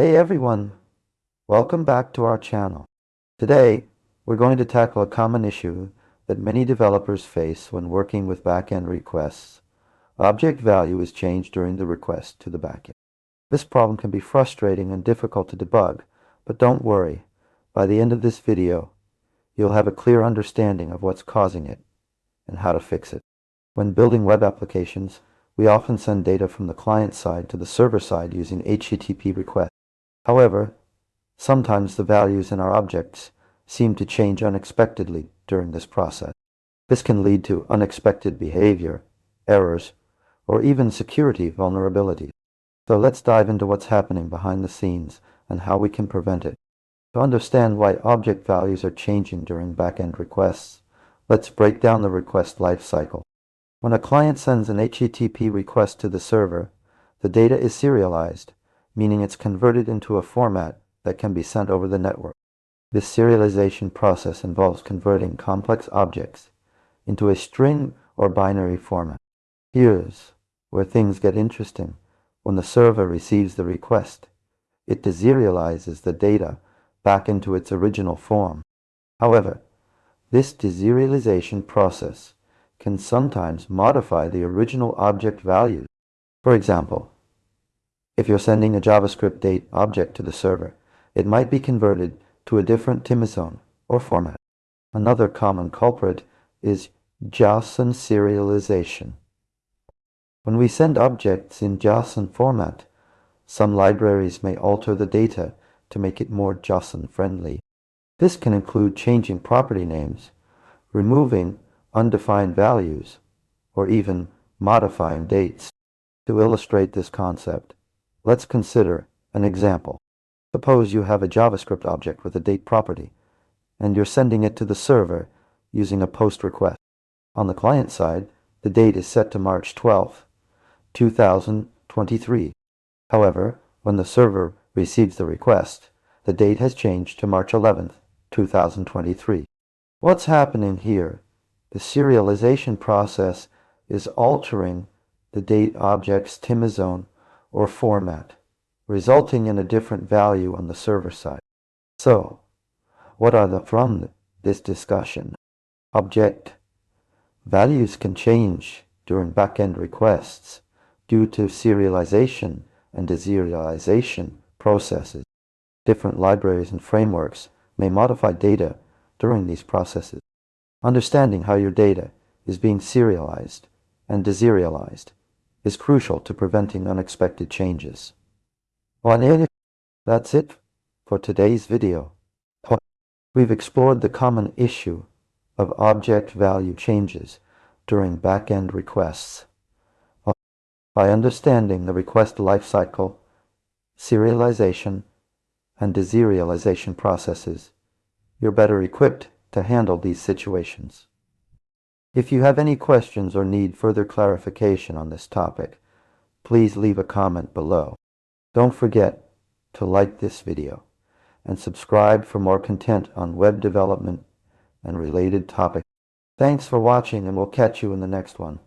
Hey everyone, welcome back to our channel. Today, we're going to tackle a common issue that many developers face when working with backend requests. Object value is changed during the request to the backend. This problem can be frustrating and difficult to debug, but don't worry. By the end of this video, you'll have a clear understanding of what's causing it and how to fix it. When building web applications, we often send data from the client side to the server side using HTTP requests. However, sometimes the values in our objects seem to change unexpectedly during this process. This can lead to unexpected behavior, errors, or even security vulnerabilities. So let's dive into what's happening behind the scenes and how we can prevent it. To understand why object values are changing during backend requests, let's break down the request lifecycle. When a client sends an HTTP request to the server, the data is serialized, meaning it's converted into a format that can be sent over the network. This serialization process involves converting complex objects into a string or binary format. Here's where things get interesting. When the server receives the request, it deserializes the data back into its original form. However, this deserialization process can sometimes modify the original object values. For example, if you're sending a JavaScript date object to the server, it might be converted to a different time zone or format. Another common culprit is JSON serialization. When we send objects in JSON format, some libraries may alter the data to make it more JSON friendly. This can include changing property names, removing undefined values, or even modifying dates. To illustrate this concept, let's consider an example. Suppose you have a JavaScript object with a date property, and you're sending it to the server using a POST request. On the client side, the date is set to March 12th, 2023. However, when the server receives the request, the date has changed to March 11th, 2023. What's happening here? The serialization process is altering the date object's time zone or format, resulting in a different value on the server side. So, what are the from this discussion? Object values can change during backend requests due to serialization and deserialization processes. Different libraries and frameworks may modify data during these processes. Understanding how your data is being serialized and deserialized is crucial to preventing unexpected changes. Well, that's it for today's video. We've explored the common issue of object value changes during backend requests. By understanding the request lifecycle, serialization, and deserialization processes, you're better equipped to handle these situations. If you have any questions or need further clarification on this topic, please leave a comment below. Don't forget to like this video and subscribe for more content on web development and related topics. Thanks for watching, and we'll catch you in the next one.